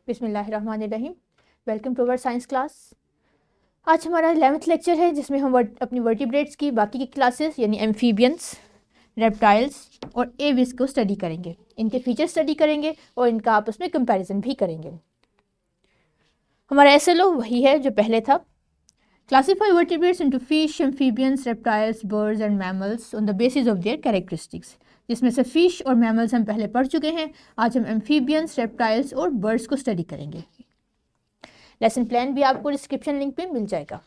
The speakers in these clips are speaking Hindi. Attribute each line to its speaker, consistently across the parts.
Speaker 1: बिस्मिल्लाहिर्रहमानिर्रहीम। Welcome to our science class. आज हमारा 11th लेक्चर है जिसमें हम अपनी वर्टिब्रेट्स की बाकी की क्लासेस यानी एम्फीबियंस, रेप्टाइल्स और एविस को स्टडी करेंगे। इनके फीचर स्टडी करेंगे और इनका आपस में कंपैरिजन भी करेंगे। हमारा एसएलओ वही है जो पहले था। Classify vertebrates into fish, amphibians, reptiles, birds and mammals on the basis of their characteristics. जिसमें से फिश और मैमल्स हम पहले पढ़ चुके हैं। आज हम एम्फीबियंस, रेप्टाइल्स और बर्ड्स को स्टडी करेंगे। लेसन प्लान भी आपको डिस्क्रिप्शन लिंक पे मिल जाएगा।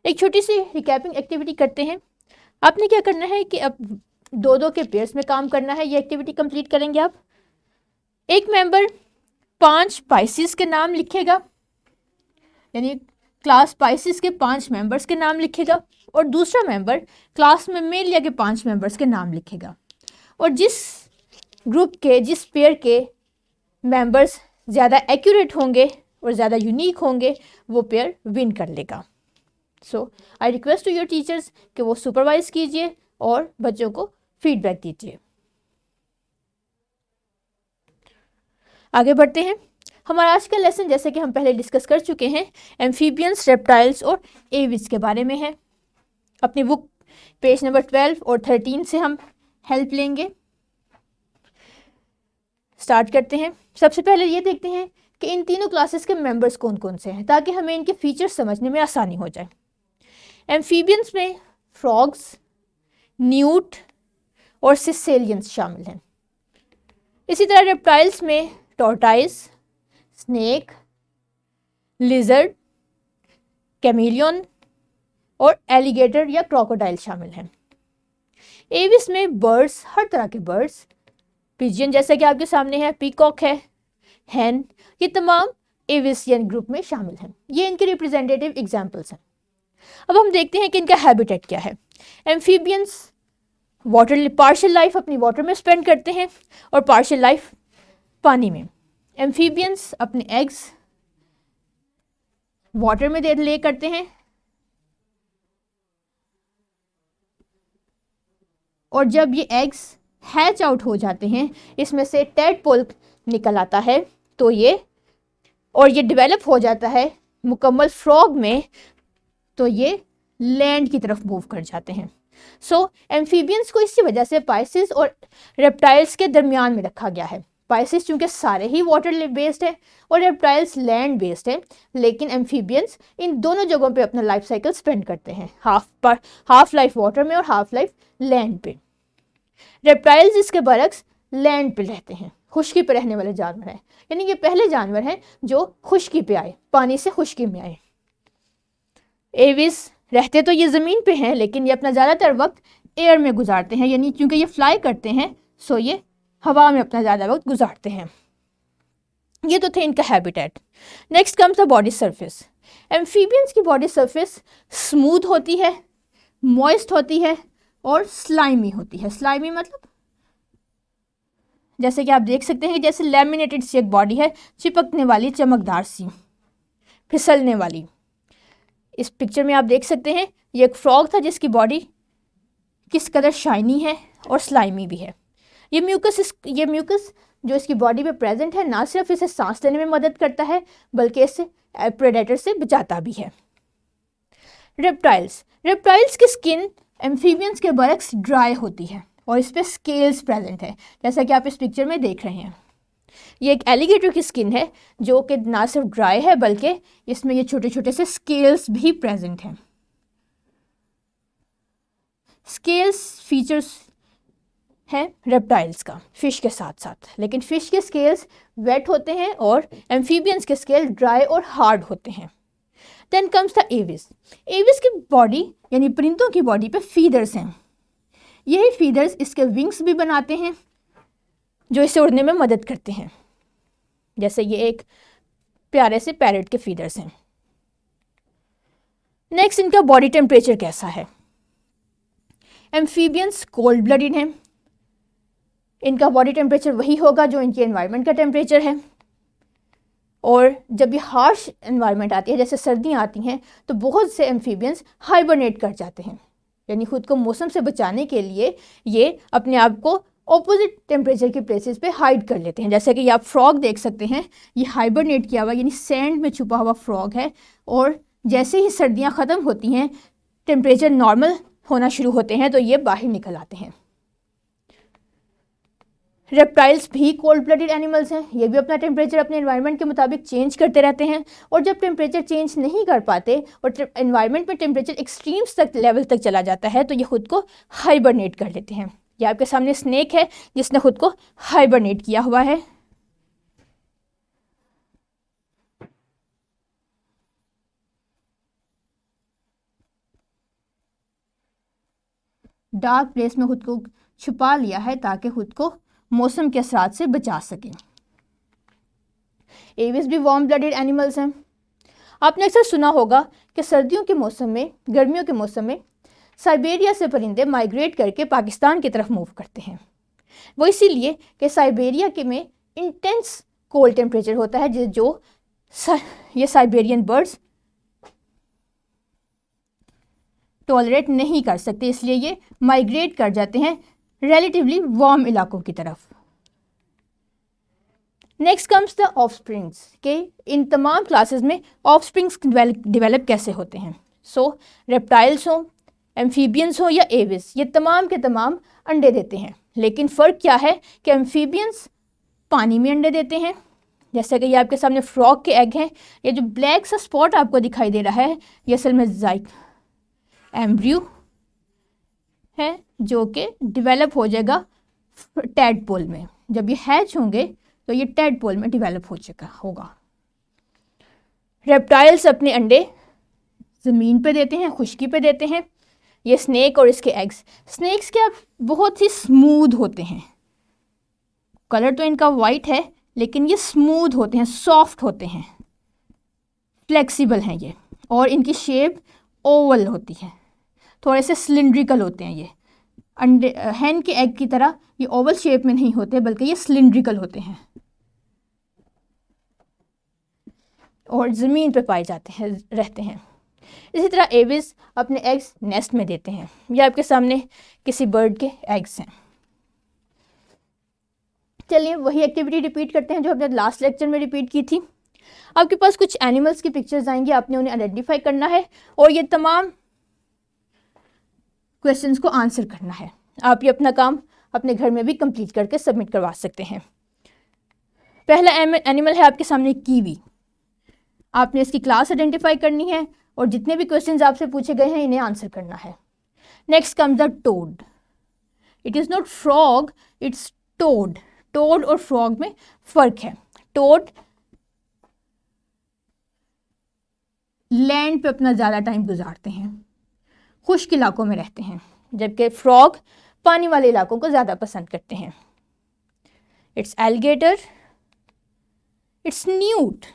Speaker 1: एक छोटी सी रिकैपिंग एक्टिविटी करते हैं। आपने क्या करना है कि अब दो के पेयर्स में काम करना है। ये एक्टिविटी कंप्लीट करेंगे आप। एक मेंबर 5 पाइसिस के नाम लिखेगा, यानी क्लास पाइसिस के 5 मेंबर्स के नाम लिखेगा, और दूसरा मेंबर क्लास में मेलिया के 5 मेंबर्स के नाम लिखेगा। और जिस ग्रुप के, जिस पेयर के मेंबर्स ज़्यादा एक्यूरेट होंगे और ज़्यादा यूनिक होंगे वो पेयर विन कर लेगा। So I request to your teachers कि वो सुपरवाइज कीजिए और बच्चों को फीडबैक दीजिए। आगे बढ़ते हैं। हमारा आज का लेसन जैसे कि हम पहले डिस्कस कर चुके हैं एम्फीबियंस, रेप्टाइल्स और एविस के बारे में है। अपनी बुक पेज नंबर 12 और 13 से हम हेल्प लेंगे। स्टार्ट करते हैं। सबसे पहले ये देखते हैं कि इन तीनों क्लासेस के मेंबर्स कौन कौन से हैं ताकि हमें इनके फीचर्स समझने में आसानी हो जाए। एम्फीबियंस में फ्रॉग्स, न्यूट और सिसेलियंस शामिल हैं। इसी तरह रेप्टाइल्स में टॉर्टाइस, स्नेक, लिजर्ड, कैमेलियन और एलिगेटर या क्रोकोडाइल शामिल हैं। एविस में बर्ड्स, हर तरह के बर्ड्स, पिजियन जैसा कि आपके सामने है, पीकॉक है, हैन, ये तमाम एविसियन ग्रुप में शामिल हैं। ये इनके रिप्रेजेंटेटिव एग्जाम्पल्स हैं। अब हम देखते हैं कि इनका हैबिटेट क्या है। एम्फीबियंस वाटर, पार्शियल लाइफ अपनी वाटर में स्पेंड करते हैं और पार्शियल लाइफ पानी में। एम्फीबियंस अपने एग्स वाटर में ले करते हैं और जब ये एग्स हैच आउट हो जाते हैं, इसमें से टेडपोल निकल आता है तो ये डेवलप हो जाता है मुकम्मल फ्रॉग में, तो ये लैंड की तरफ मूव कर जाते हैं। सो एम्फीबियंस को इसी वजह से पाइसिस और रेप्टाइल्स के दरमियान में रखा गया है। पाइसिस चूँकि सारे ही वाटर बेस्ड है और रेप्टाइल्स लैंड बेस्ड है, लेकिन एम्फीबियंस इन दोनों जगहों पे अपना लाइफ साइकिल स्पेंड करते हैं, हाफ लाइफ वाटर में और हाफ लाइफ लैंड पे। रेप्टाइल्स, इसके बरक्स, लैंड पे रहते हैं, खुश्की पे रहने वाले जानवर हैं, यानी ये पहले जानवर हैं जो खुश्की पे आए, पानी से खुश्की में आए। एविस रहते तो ये ज़मीन पे हैं लेकिन ये अपना ज़्यादातर वक्त एयर में गुजारते हैं, यानी क्योंकि ये फ्लाई करते हैं सो ये हवा में अपना ज़्यादा वक्त गुजारते हैं। ये तो थे इनका habitat. Next comes the body surface. Amphibians की बॉडी सरफेस स्मूथ होती है, मॉइस्ट होती है और स्लाइमी होती है। स्लाइमी मतलब जैसे कि आप देख सकते हैं जैसे लैमिनेटेड सी एक बॉडी है, चिपकने वाली, चमकदार सी, फिसलने वाली। इस पिक्चर में आप देख सकते हैं ये एक फ्रॉग था जिसकी बॉडी किस कदर शाइनी है और स्लाइमी भी है। ये म्यूकस जो इसकी बॉडी पे प्रेजेंट है ना सिर्फ इसे सांस लेने में मदद करता है बल्कि इसे प्रेडेटर से बचाता भी है। रेप्टाइल्स की स्किन एम्फीबियंस के बरक्स ड्राई होती है और इस पर स्केल्स प्रेजेंट है जैसा कि आप इस पिक्चर में देख रहे हैं। ये एक एलिगेटर की स्किन है जो कि ना सिर्फ ड्राई है बल्कि इसमें ये छोटे छोटे से स्केल्स भी प्रेजेंट हैं। स्केल्स फीचर्स है रेप्टाइल्स का फिश के साथ साथ, लेकिन फिश के स्केल्स वेट होते हैं और एम्फीबियंस के स्केल ड्राई और हार्ड होते हैं। Then comes the aves. Aves की बॉडी यानी परिंदों की बॉडी पे फीदर्स हैं। यही फीदर्स इसके विंग्स भी बनाते हैं जो इसे उड़ने में मदद करते हैं, जैसे ये एक प्यारे से पैरेट के फीदर्स हैं। नेक्स्ट इनका बॉडी टेम्परेचर कैसा है। एम्फीबियंस कोल्ड ब्लडेड हैं। इनका बॉडी टेम्परेचर वही होगा जो इनके एनवायरनमेंट का टेम्परेचर है, और जब ये हार्श एनवायरनमेंट आती है जैसे सर्दियाँ आती हैं तो बहुत से एम्फीबियंस हाइबरनेट कर जाते हैं, यानी खुद को मौसम से बचाने के लिए ये अपने आप को ऑपोजिट टेम्परेचर के प्लेसेस पे हाइड कर लेते हैं। जैसे कि आप फ्रॉग देख सकते हैं, ये हाइबरनेट किया हुआ यानी सैंड में छुपा हुआ फ्रॉग है, और जैसे ही सर्दियाँ ख़त्म होती हैं, टेम्परेचर नॉर्मल होना शुरू होते हैं, तो ये बाहर निकल आते हैं। रेप्टाइल्स भी कोल्ड ब्लडेड एनिमल्स हैं, ये भी अपना टेम्परेचर अपने एनवायरनमेंट के मुताबिक चेंज करते रहते हैं, और जब टेम्परेचर चेंज नहीं कर पाते और एनवायरनमेंट में टेम्परेचर एक्सट्रीम्स तक लेवल तक चला जाता है, तो ये खुद को हाइबरनेट कर लेते हैं। ये आपके सामने स्नेक है जिसने खुद को हाइबरनेट किया हुआ है। डार्क प्लेस में खुद को छुपा लिया है ताकि खुद को मौसम के असरात से बचा सके। एविस भी वार्म ब्लडेड एनिमल्स हैं। आपने अक्सर सुना होगा कि सर्दियों के मौसम में, गर्मियों के मौसम में साइबेरिया से परिंदे माइग्रेट करके पाकिस्तान की तरफ मूव करते हैं। वो इसीलिए कि साइबेरिया के में इंटेंस कोल्ड टेम्परेचर होता है, जो ये साइबेरियन बर्ड्स टॉलरेट नहीं कर सकते, इसलिए ये माइग्रेट कर जाते हैं रिलेटिवली वार्म इलाकों की तरफ। नेक्स्ट कम्स द ऑफस्प्रिंग्स, के इन तमाम क्लासेस में ऑफस्प्रिंग्स डेवलप कैसे होते हैं। सो रेप्टाइल्स हों, एम्फीबियंस हो या एविस, ये तमाम के तमाम अंडे देते हैं, लेकिन फ़र्क क्या है कि एम्फीबियंस पानी में अंडे देते हैं, जैसे कि ये आपके सामने फ्रॉग के एग हैं। ये जो ब्लैक सा स्पॉट आपको दिखाई दे रहा है, ये असल में जाइक एम्ब्रियो है जो कि डेवलप हो जाएगा टैडपोल में। जब ये हैच होंगे तो ये टैडपोल में डेवलप हो चुका होगा। रेप्टाइल्स अपने अंडे ज़मीन पे देते हैं, खुश्की पे देते हैं। ये स्नेक और इसके एग्स, स्नेक्स क्या बहुत ही स्मूथ होते हैं, कलर तो इनका वाइट है लेकिन ये स्मूथ होते हैं, सॉफ्ट होते हैं, फ्लेक्सिबल हैं ये, और इनकी शेप ओवल होती है, थोड़े से सिलिंड्रिकल होते हैं। ये अंडे हैन के एग की तरह ये ओवल शेप में नहीं होते, बल्कि ये सिलिंड्रिकल होते हैं और ज़मीन पे पाए जाते हैं, रहते हैं। इसी तरह एविस अपने एग्स नेस्ट में देते हैं। ये आपके सामने किसी बर्ड के एग्स हैं। चलिए वही एक्टिविटी रिपीट करते हैं जो हमने लास्ट लेक्चर में रिपीट की थी। आपके पास कुछ एनिमल्स की पिक्चर्स आएंगी, आपने उन्हें आइडेंटिफाई करना है और ये तमाम क्वेश्चंस को आंसर करना है। आप ये अपना काम अपने घर में भी कंप्लीट करके सबमिट करवा सकते हैं। पहला एनिमल है आपके सामने कीवी। आपने इसकी क्लास आइडेंटिफाई करनी है और जितने भी क्वेश्चंस आपसे पूछे गए हैं इन्हें आंसर करना है। Next comes the toad. It is not frog, it's toad. Toad और फ्रॉग में फ़र्क है। टोड लैंड पे अपना ज़्यादा टाइम गुजारते हैं, खुश्क इलाकों में रहते हैं, जबकि फ्रॉग पानी वाले इलाकों को ज़्यादा पसंद करते हैं। It's alligator, it's newt.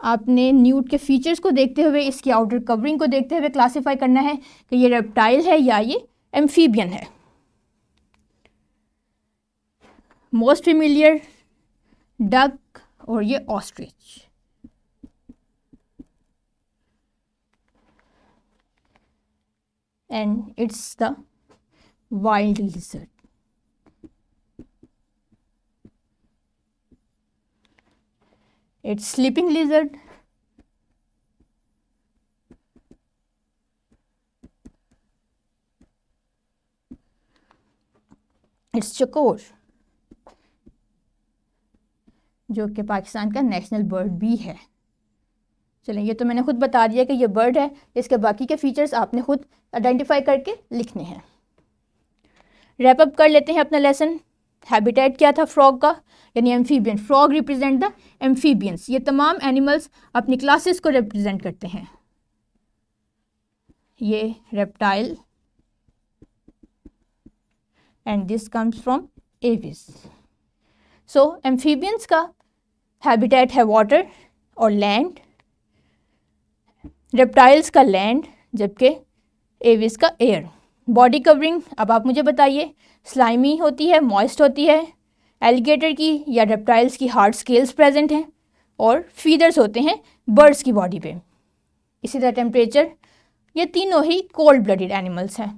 Speaker 1: आपने न्यूट के फीचर्स को देखते हुए, इसकी आउटर कवरिंग को देखते हुए क्लासिफाई करना है कि ये रेप्टाइल है या ये एम्फीबियन है। मोस्ट फेमिलियर डक और ये ostrich. And it's the wild lizard. It's sleeping lizard. It's चकोर, जो कि पाकिस्तान का नेशनल बर्ड भी है। चलें, ये तो मैंने खुद बता दिया कि ये बर्ड है, इसके बाकी के फीचर्स आपने खुद आइडेंटिफाई करके लिखने हैं। रैप अप कर लेते हैं अपना लेसन। हैबिटेट क्या था फ्रॉग का, यानी amphibian. Frog represent the amphibians. ये तमाम एनिमल्स अपनी क्लासेस को रिप्रेजेंट करते हैं। ये reptile and this comes from Aves. So amphibians का हैबिटेट है वाटर और लैंड, रेप्टाइल्स का लैंड, जबकि एविस का एयर। बॉडी कवरिंग अब आप मुझे बताइए, स्लाइमी होती है, मॉइस्ट होती है। एलिगेटर की या रेप्टाइल्स की हार्ड स्केल्स प्रेजेंट हैं और फीदर्स होते हैं बर्ड्स की बॉडी पे। इसी तरह टेम्परेचर, ये तीनों ही कोल्ड ब्लडेड एनिमल्स हैं।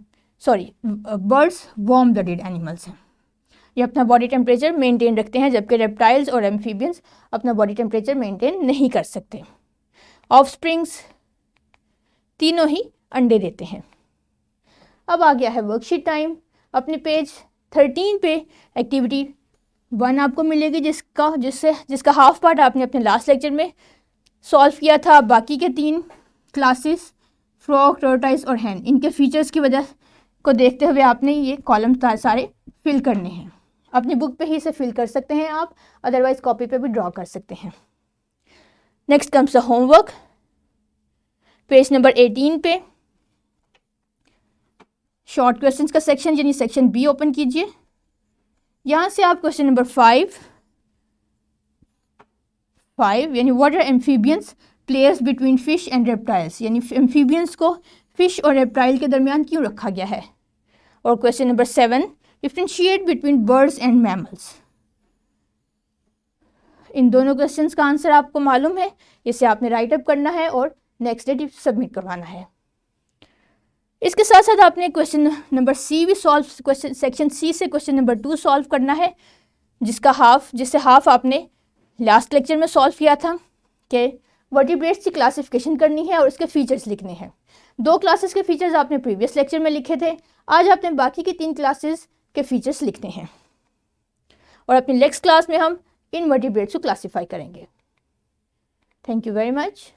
Speaker 1: Sorry birds warm blooded animals हैं। ये अपना बॉडी टेम्परेचर मेंटेन रखते हैं, जबकि रेप्टाइल्स और एम्फीबियंस अपना बॉडी टेम्परेचर मेंटेन नहीं कर सकते। ऑफस्प्रिंग्स तीनों ही अंडे देते हैं। अब आ गया है वर्कशीट टाइम। अपने पेज 13 पे एक्टिविटी 1 आपको मिलेगी, जिसका हाफ पार्ट आपने अपने लास्ट लेक्चर में सॉल्व किया था। बाकी के 3 क्लासेस फ्रॉग, टर्टाइस और हैन, इनके फीचर्स की वजह को देखते हुए आपने ये कॉलम सारे फिल करने हैं। अपनी बुक पे ही इसे फिल कर सकते हैं आप, अदरवाइज कॉपी पे भी ड्रॉ कर सकते हैं। Next comes the homework. Page number 18 पे शॉर्ट क्वेश्चंस का सेक्शन यानी सेक्शन बी ओपन कीजिए। यहाँ से आप क्वेश्चन नंबर 5 यानी what are amphibians players between fish and reptiles, यानी एम्फीबियंस को फिश और रेप्टाइल के दरमियान क्यों रखा गया है। और question number 7 differentiate between birds and mammals. इन दोनों क्वेश्चंस का आंसर आपको मालूम है, इसे आपने राइट अप करना है और नेक्स्ट डे सबमिट करवाना है। इसके साथ साथ आपने क्वेश्चन नंबर सी भी सॉल्व, क्वेश्चन सेक्शन सी से क्वेश्चन नंबर 2 सॉल्व जिससे हाफ आपने लास्ट लेक्चर में सॉल्व किया था कि वर्टिब्रेट्स की क्लासिफिकेशन करनी है और इसके फीचर्स लिखने हैं। 2 क्लासेस के फीचर्स आपने प्रीवियस लेक्चर में लिखे थे, आज आपने बाकी की 3 क्लासेस के फीचर्स लिखने हैं और अपनी नेक्स्ट क्लास में हम इन वर्टिब्रेट्स को क्लासीफाई करेंगे। Thank you very much.